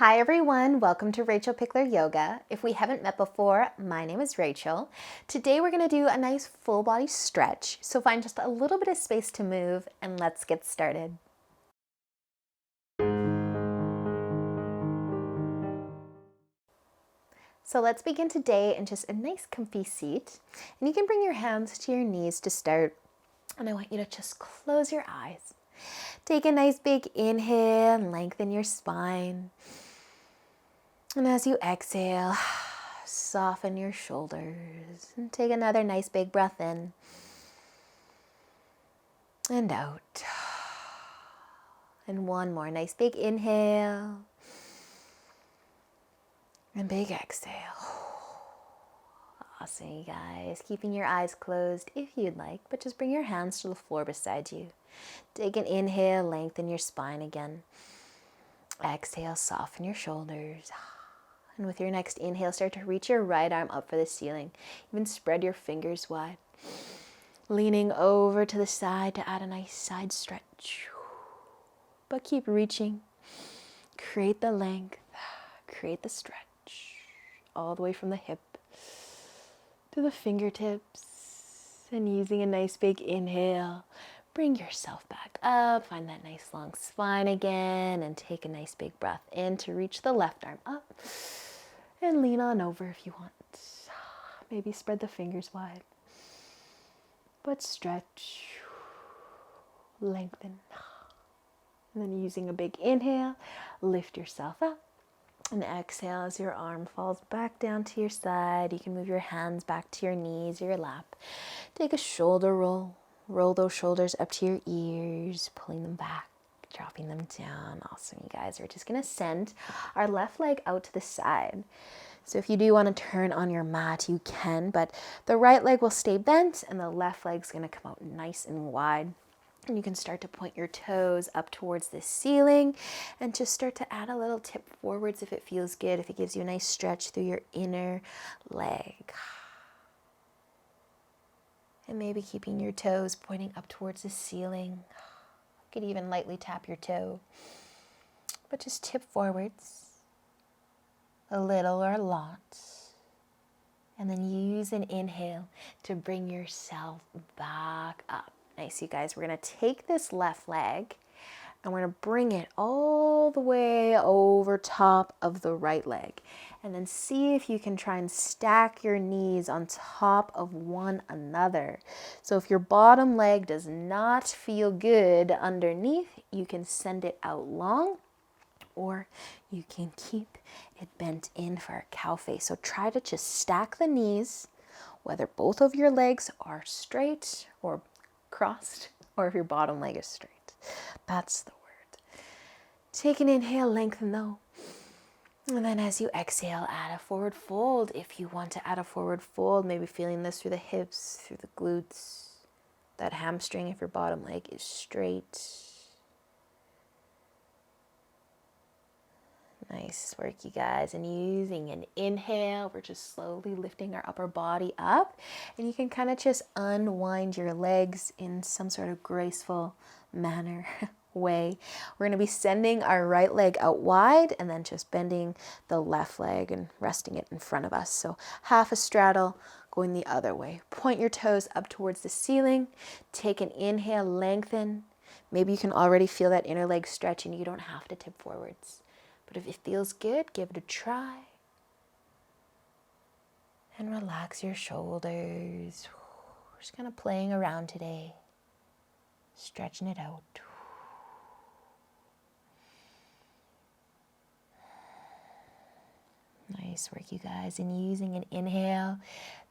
Hi everyone, welcome to Rachel Pichler Yoga. If we haven't met before, my name is Rachel. Today we're going to do a nice full body stretch, so find just a little bit of space to move and let's get started. So let's begin today in just a nice comfy seat, and you can bring your hands to your knees to start, and I want you to just close your eyes. Take a nice big inhale and lengthen your spine. And as you exhale, soften your shoulders and take another nice big breath in and out. And one more nice big inhale and big exhale. Awesome, you guys. Keeping your eyes closed if you'd like, but just bring your hands to the floor beside you. Take an inhale, lengthen your spine again. Exhale, soften your shoulders. And with your next inhale, start to reach your right arm up for the ceiling. Even spread your fingers wide. Leaning over to the side to add a nice side stretch. But keep reaching. Create the length. Create the stretch. All the way from the hip to the fingertips. And using a nice big inhale, bring yourself back up. Find that nice long spine again. And take a nice big breath in to reach the left arm up. And lean on over if you want. Maybe spread the fingers wide. But stretch. Lengthen. And then using a big inhale, lift yourself up. And exhale as your arm falls back down to your side. You can move your hands back to your knees, your lap. Take a shoulder roll. Roll those shoulders up to your ears, pulling them back, dropping them down. Awesome, you guys. We're just going to send our left leg out to the side. So if you do want to turn on your mat, you can, but the right leg will stay bent and the left leg's going to come out nice and wide. And you can start to point your toes up towards the ceiling and just start to add a little tip forwards if it feels good, if it gives you a nice stretch through your inner leg. And maybe keeping your toes pointing up towards the ceiling. You could even lightly tap your toe, but just tip forwards, a little or a lot. And then use an inhale to bring yourself back up. Nice, you guys. We're going to take this left leg and we're going to bring it all the way over top of the right leg. And then see if you can try and stack your knees on top of one another. So if your bottom leg does not feel good underneath, you can send it out long, or you can keep it bent in for a cow face. So try to just stack the knees, whether both of your legs are straight or crossed, or if your bottom leg is straight. That's the word. Take an inhale, lengthen though. And then as you exhale, add a forward fold. If you want to add a forward fold, maybe feeling this through the hips, through the glutes, that hamstring if your bottom leg is straight. Nice work, you guys. And using an inhale, we're just slowly lifting our upper body up. And you can kind of just unwind your legs in some sort of graceful manner way. We're going to be sending our right leg out wide and then just bending the left leg and resting it in front of us. So half a straddle going the other way. Point your toes up towards the ceiling. Take an inhale, lengthen. Maybe you can already feel that inner leg stretch and you don't have to tip forwards. But if it feels good, give it a try. And relax your shoulders. Just kind of playing around today. Stretching it out. Nice work, you guys. And using an inhale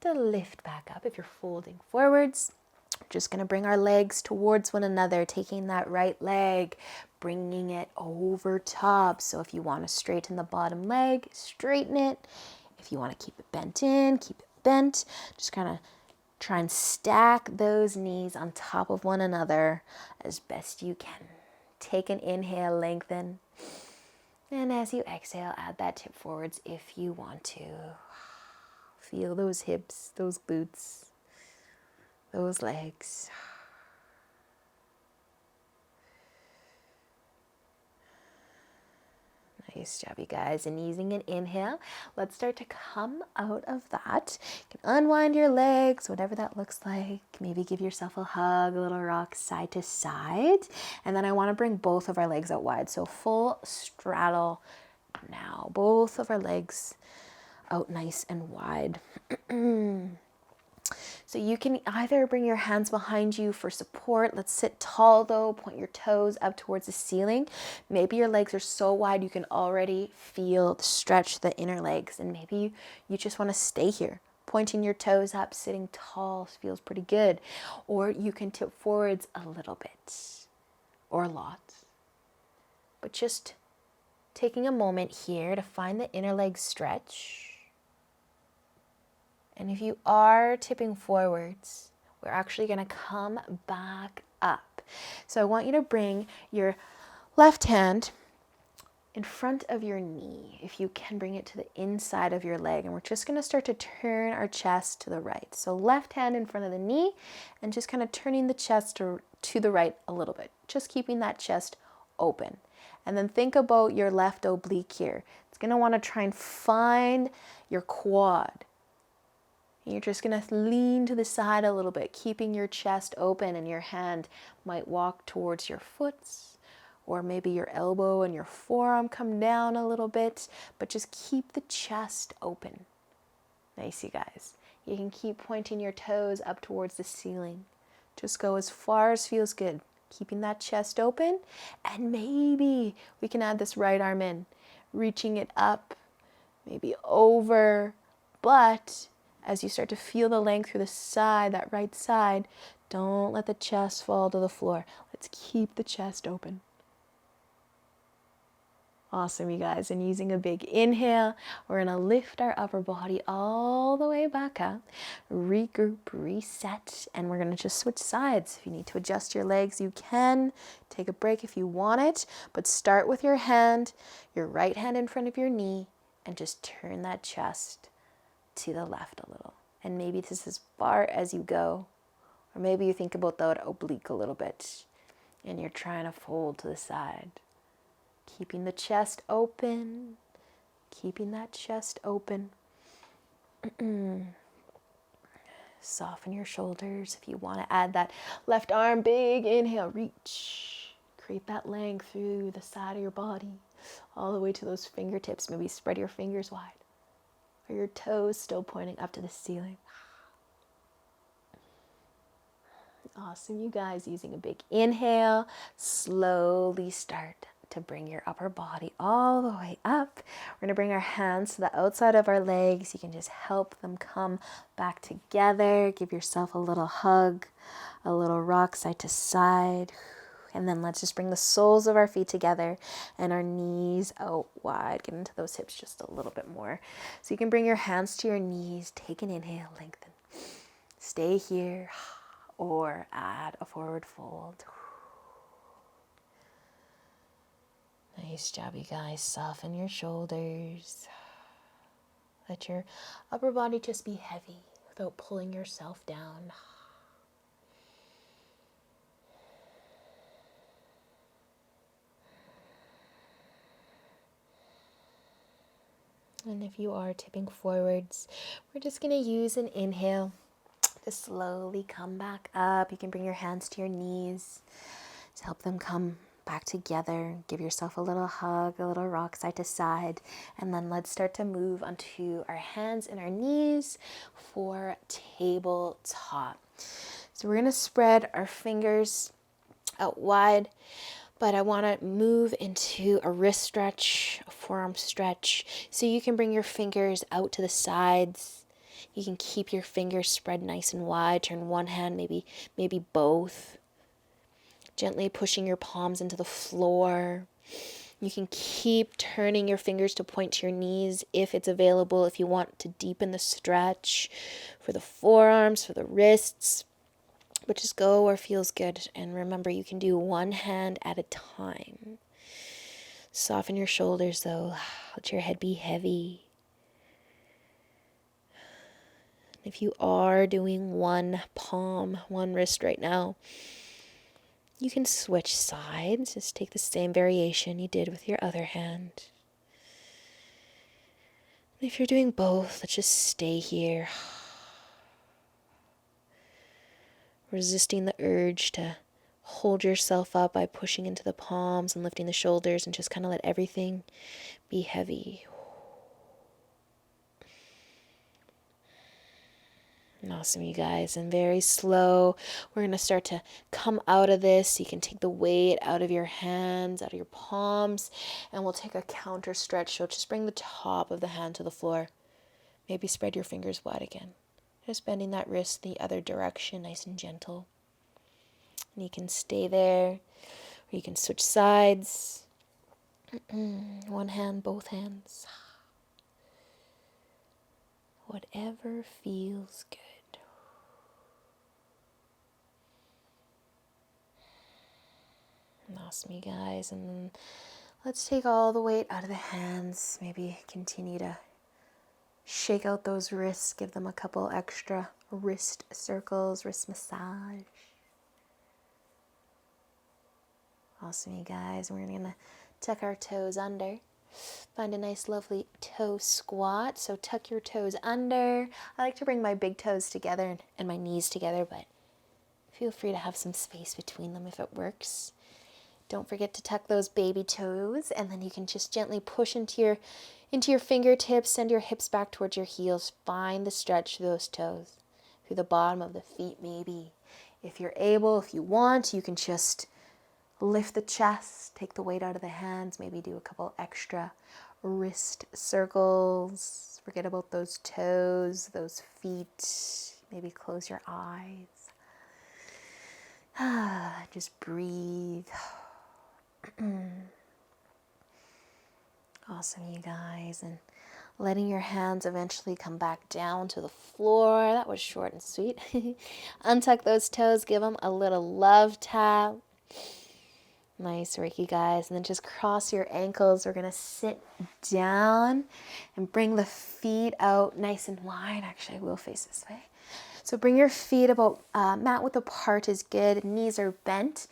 to lift back up. If you're folding forwards, we're just going to bring our legs towards one another, taking that right leg, bringing it over top. So if you want to straighten the bottom leg, straighten it. If you want to keep it bent in, keep it bent. Just kind of try and stack those knees on top of one another as best you can. Take an inhale, lengthen. And as you exhale, add that tip forwards if you want to. Feel those hips, those glutes, those legs. Nice job, you guys. And using an inhale, let's start to come out of that. You can unwind your legs, whatever that looks like. Maybe give yourself a hug, a little rock side to side. And then I want to bring both of our legs out wide. So full straddle now. Both of our legs out nice and wide. So you can either bring your hands behind you for support. Let's sit tall though, point your toes up towards the ceiling. Maybe your legs are so wide you can already feel the stretch of the inner legs, and maybe you just want to stay here. Pointing your toes up, sitting tall feels pretty good. Or you can tip forwards a little bit or a lot. But just taking a moment here to find the inner leg stretch. And if you are tipping forwards, we're actually going to come back up. So I want you to bring your left hand in front of your knee. If you can, bring it to the inside of your leg. And we're just going to start to turn our chest to the right. So left hand in front of the knee and just kind of turning the chest to the right a little bit. Just keeping that chest open. And then think about your left oblique here. It's going to want to try and find your quad. You're just going to lean to the side a little bit, keeping your chest open, and your hand might walk towards your foot, or maybe your elbow and your forearm come down a little bit, but just keep the chest open. Nice, you guys. You can keep pointing your toes up towards the ceiling. Just go as far as feels good, keeping that chest open, and maybe we can add this right arm in, reaching it up, maybe over, but as you start to feel the length through the side, that right side, don't let the chest fall to the floor. Let's keep the chest open. Awesome, you guys. And using a big inhale, we're going to lift our upper body all the way back up, regroup, reset, and we're going to just switch sides. If you need to adjust your legs, you can. Take a break if you want it, but start with your hand, your right hand in front of your knee, and just turn that chest to the left a little. And maybe this is as far as you go, or maybe you think about that oblique a little bit and you're trying to fold to the side. Keeping the chest open, keeping that chest open. Soften your shoulders. If you want to add that left arm, big inhale, reach. Create that length through the side of your body, all the way to those fingertips. Maybe spread your fingers wide. Or your toes still pointing up to the ceiling. Awesome, you guys. Using a big inhale, slowly start to bring your upper body all the way up. We're going to bring our hands to the outside of our legs. You can just help them come back together. Give yourself a little hug, a little rock side to side. And then let's just bring the soles of our feet together and our knees out wide. Get into those hips just a little bit more. So you can bring your hands to your knees. Take an inhale, lengthen. Stay here or add a forward fold. Nice job, you guys. Soften your shoulders. Let your upper body just be heavy without pulling yourself down. And if you are tipping forwards, we're just going to use an inhale to slowly come back up. You can bring your hands to your knees to help them come back together. Give yourself a little hug, a little rock side to side. And then let's start to move onto our hands and our knees for tabletop. So we're going to spread our fingers out wide. But I want to move into a wrist stretch, a forearm stretch. So you can bring your fingers out to the sides. You can keep your fingers spread nice and wide. Turn one hand, maybe both. Gently pushing your palms into the floor. You can keep turning your fingers to point to your knees if it's available, if you want to deepen the stretch for the forearms, for the wrists. But just go where feels good. And remember, you can do one hand at a time. Soften your shoulders though. Let your head be heavy. If you are doing one palm, one wrist right now, you can switch sides. Just take the same variation you did with your other hand. If you're doing both, let's just stay here. Resisting the urge to hold yourself up by pushing into the palms and lifting the shoulders, and just kind of let everything be heavy. Awesome, you guys. And very slow, we're going to start to come out of this. You can take the weight out of your hands, out of your palms, and we'll take a counter stretch. So just bring the top of the hand to the floor. Maybe spread your fingers wide again. Just bending that wrist the other direction, nice and gentle. And you can stay there, or you can switch sides. One hand, both hands. Whatever feels good. Awesome, you guys. And then let's take all the weight out of the hands. Maybe continue to shake out those wrists. Give them a couple extra wrist circles, wrist massage. Awesome, you guys. We're going to tuck our toes under. Find a nice, lovely toe squat. So tuck your toes under. I like to bring my big toes together and my knees together, but feel free to have some space between them if it works. Don't forget to tuck those baby toes, and then you can just gently push into your fingertips, send your hips back towards your heels. Find the stretch through those toes, through the bottom of the feet maybe. If you're able, if you want, you can just lift the chest, take the weight out of the hands, maybe do a couple extra wrist circles. Forget about those toes, those feet. Maybe close your eyes. Just breathe. Awesome, you guys. And letting your hands eventually come back down to the floor. That was short and sweet. Untuck those toes. Give them a little love tap. Nice work, you guys. And then just cross your ankles. We're going to sit down and bring the feet out nice and wide. Actually, I will face this way. So bring your feet about mat width apart is good. Knees are bent.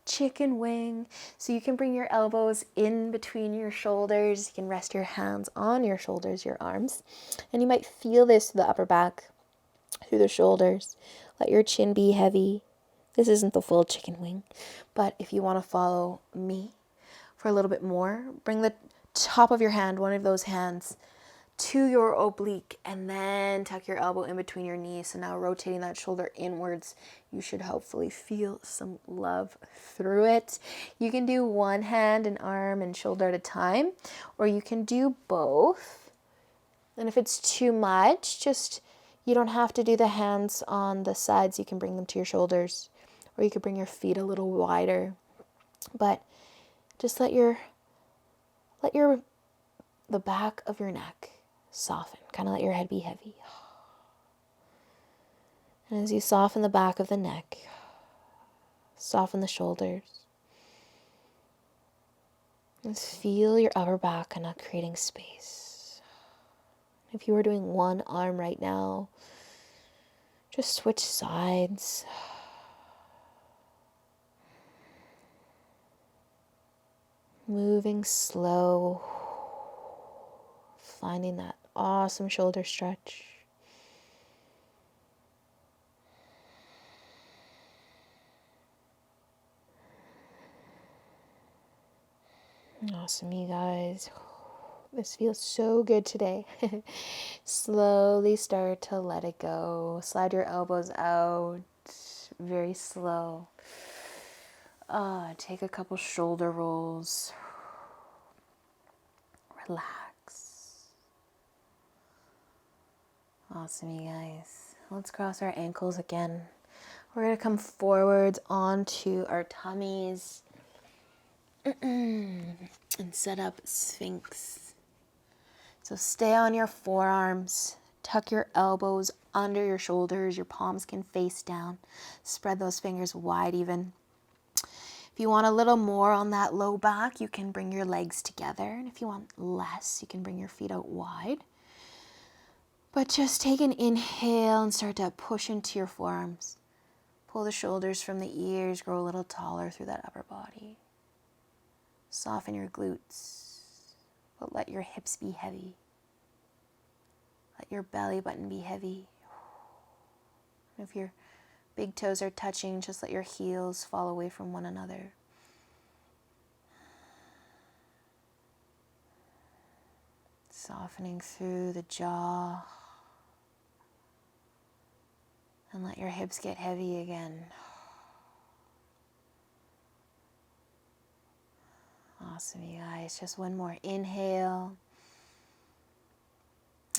Chicken wing. So you can bring your elbows in between your shoulders. You can rest your hands on your shoulders, your arms. And you might feel this through the upper back, through the shoulders. Let your chin be heavy. This isn't the full chicken wing, but if you want to follow me for a little bit more, bring the top of your hand, one of those hands, to your oblique, and then tuck your elbow in between your knees. So now rotating that shoulder inwards, you should hopefully feel some love through it. You can do one hand and arm and shoulder at a time, or you can do both. And if it's too much, you don't have to do the hands on the sides. You can bring them to your shoulders, or you could bring your feet a little wider. But just let the back of your neck soften. Kind of let your head be heavy. And as you soften the back of the neck, soften the shoulders. Just feel your upper back kind of creating space. If you were doing one arm right now, just switch sides. Moving slow, finding that awesome shoulder stretch. Awesome, you guys. This feels so good today. Slowly start to let it go. Slide your elbows out, very slow. Take a couple shoulder rolls. Relax. Awesome, you guys. Let's cross our ankles again. We're going to come forwards onto our tummies and set up Sphinx. So stay on your forearms. Tuck your elbows under your shoulders. Your palms can face down. Spread those fingers wide even. If you want a little more on that low back, you can bring your legs together. And if you want less, you can bring your feet out wide. But just take an inhale and start to push into your forearms. Pull the shoulders from the ears, grow a little taller through that upper body. Soften your glutes, but let your hips be heavy. Let your belly button be heavy. If your big toes are touching, just let your heels fall away from one another. Softening through the jaw. And let your hips get heavy again. Awesome, you guys. Just one more inhale.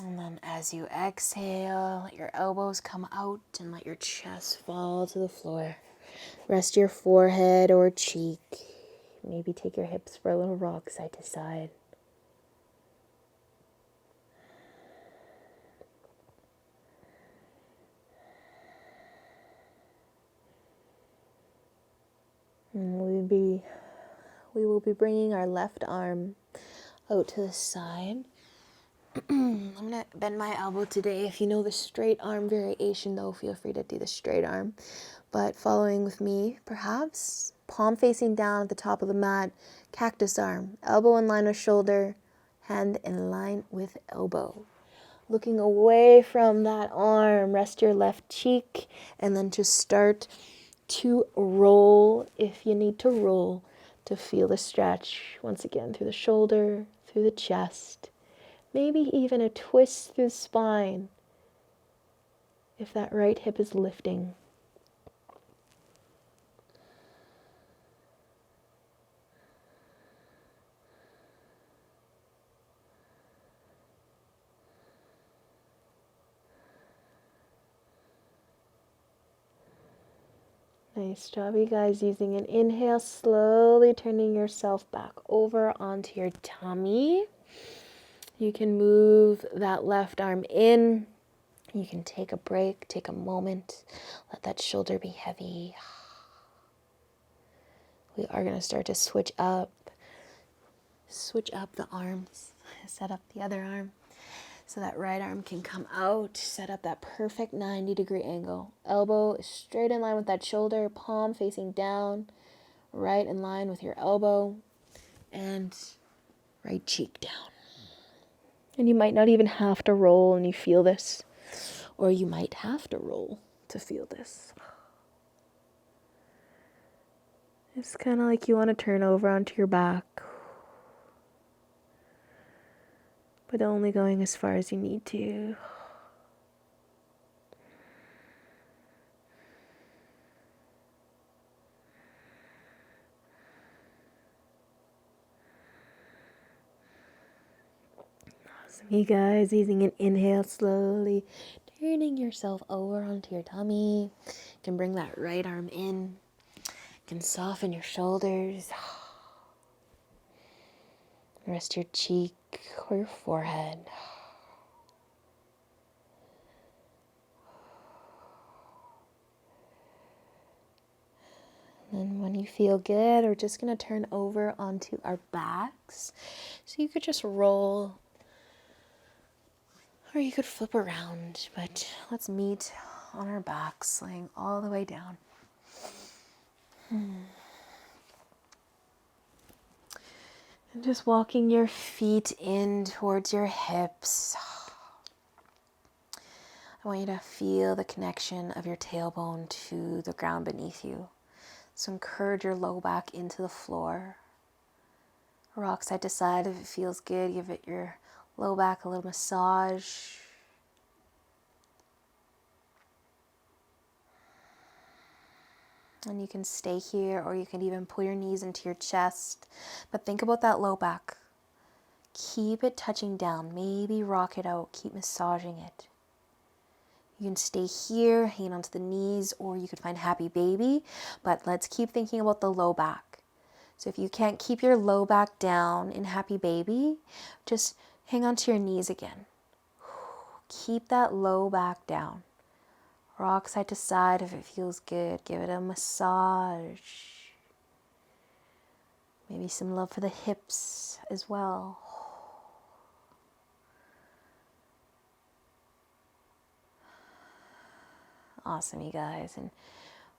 And then as you exhale, let your elbows come out and let your chest fall to the floor. Rest your forehead or cheek. Maybe take your hips for a little rock side to side. And we will be bringing our left arm out to the side. I'm going to bend my elbow today. If you know the straight arm variation, though, feel free to do the straight arm. But following with me, perhaps, palm facing down at the top of the mat, cactus arm, elbow in line with shoulder, hand in line with elbow. Looking away from that arm, rest your left cheek, and then just start to roll if you need to roll to feel the stretch once again through the shoulder, through the chest, maybe even a twist through the spine if that right hip is lifting. Nice job, you guys. Using an inhale, slowly turning yourself back over onto your tummy. You can move that left arm in. You can take a break, take a moment. Let that shoulder be heavy. We are going to start to switch up the arms. Set up the other arm. So that right arm can come out, set up that perfect 90-degree angle. Elbow is straight in line with that shoulder, palm facing down, right in line with your elbow, and right cheek down. And you might not even have to roll and you feel this, or you might have to roll to feel this. It's kind of like you want to turn over onto your back, but only going as far as you need to. Awesome, you guys. Using an inhale, slowly turning yourself over onto your tummy. You can bring that right arm in. You can soften your shoulders. Rest your cheek or your forehead. And then when you feel good, we're just going to turn over onto our backs. So you could just roll, or you could flip around, but let's meet on our backs, laying all the way down. And just walking your feet in towards your hips. I want you to feel the connection of your tailbone to the ground beneath you. So encourage your low back into the floor. Rock side to side if it feels good. Give it your low back a little massage. And you can stay here, or you can even pull your knees into your chest. But think about that low back. Keep it touching down. Maybe rock it out. Keep massaging it. You can stay here, hang onto the knees, or you could find happy baby. But let's keep thinking about the low back. So if you can't keep your low back down in happy baby, just hang onto your knees again. Keep that low back down. Rock side to side if it feels good. Give it a massage. Maybe some love for the hips as well. Awesome, you guys. And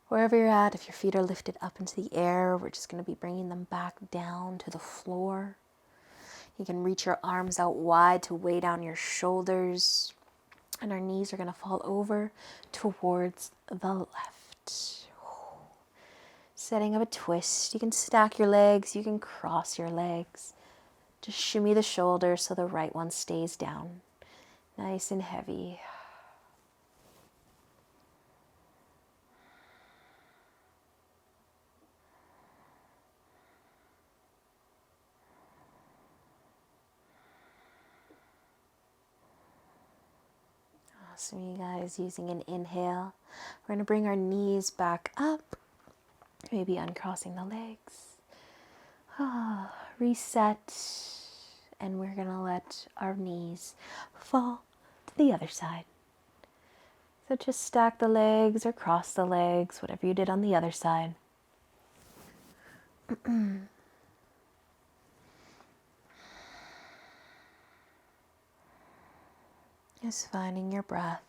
wherever you're at, if your feet are lifted up into the air, we're just going to be bringing them back down to the floor. You can reach your arms out wide to weigh down your shoulders. And our knees are going to fall over towards the left. Setting up a twist. You can stack your legs, you can cross your legs. Just shimmy the shoulders so the right one stays down. Nice and heavy. Awesome, you guys. Using an inhale, we're going to bring our knees back up. Maybe uncrossing the legs. Reset. And we're going to let our knees fall to the other side. So just stack the legs or cross the legs, whatever you did on the other side. Just finding your breath.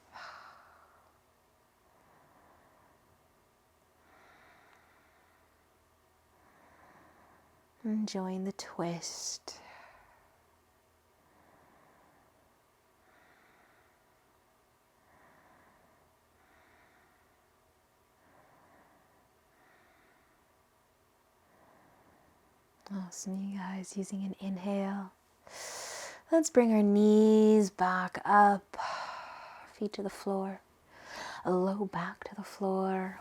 Enjoying the twist. Awesome, you guys. Using an inhale. Let's bring our knees back up. Feet to the floor. A low back to the floor.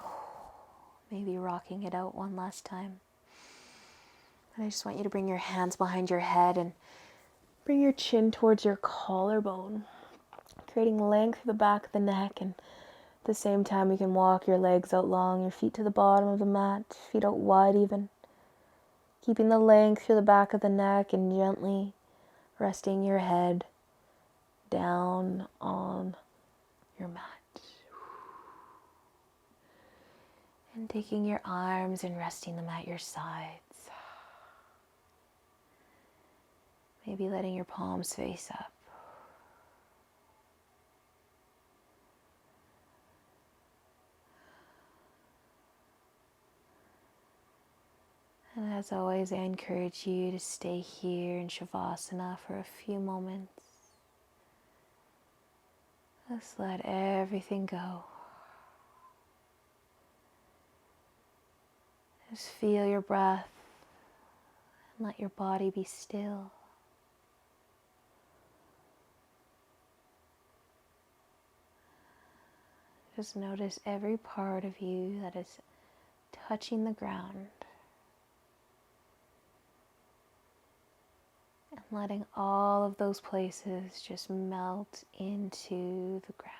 Maybe rocking it out one last time. And I just want you to bring your hands behind your head and bring your chin towards your collarbone, creating length at the back of the neck. And at the same time, you can walk your legs out long, your feet to the bottom of the mat, feet out wide even. Keeping the length through the back of the neck and gently resting your head down on your mat. And taking your arms and resting them at your sides. Maybe letting your palms face up. And as always, I encourage you to stay here in Shavasana for a few moments. Just let everything go. Just feel your breath and let your body be still. Just notice every part of you that is touching the ground. And letting all of those places just melt into the ground.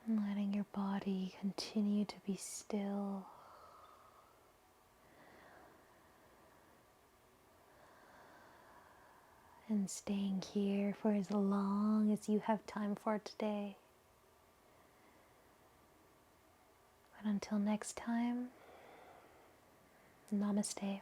And letting your body continue to be still. And staying here for as long as you have time for today. But until next time, namaste.